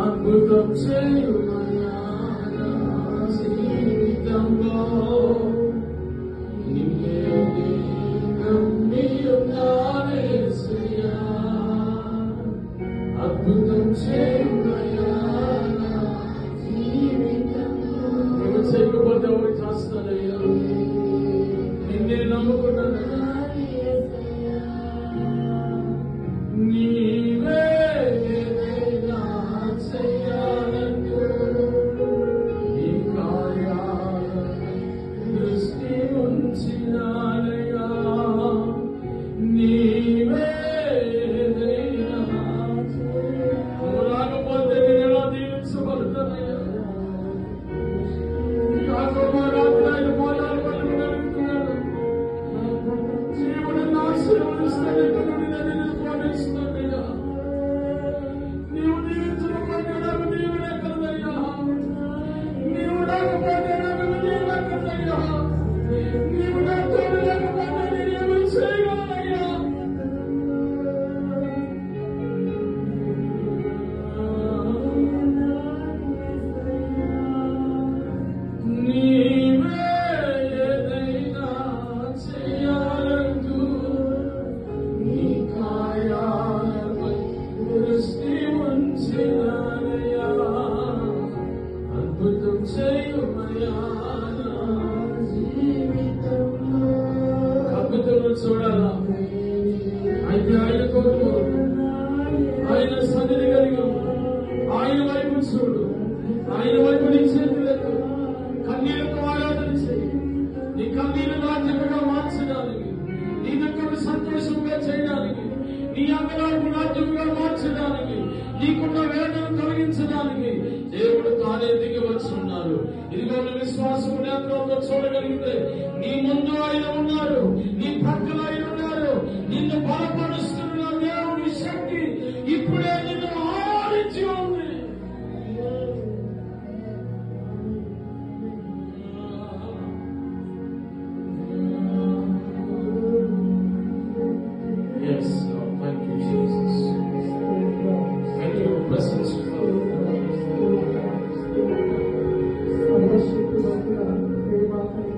అద్భుతం చేయుమయ్యా జీవితంలో నిన్నే నమ్మి ఉన్నానేసయ్యా. అద్భుతం చేయుమయ్యా జీవితంలో. నువ్వు చేయకపోతే ఎవరు చేస్తారయ్యా? నిన్నే నమ్ముకున్నానయ్యా. నీవే చూడాలా? అయితే ఆయన కొరకు ఆయన సన్నిధి కలిగి ఆయన వైపు చూడు, ఆయన వైపు నీ చేతులకు కన్నీళ్లకు ఆరాధన చేయి. నీ కన్నీరు నాట్యముగా మార్చడానికి, నీ దుఃఖము సంతోషంగా చేయడానికి, నీ అంగలాపు నాట్యముగా మార్చడానికి, నీకున్న వేదనను తొలగించడానికి దేవుడు తానే దిగి వచ్చున్నారు. ఇదిగో విశ్వాసం నేత్రంతో చూడగలిగితే నీ ముందు ఆయన ఉన్నారు, నీ పక్కన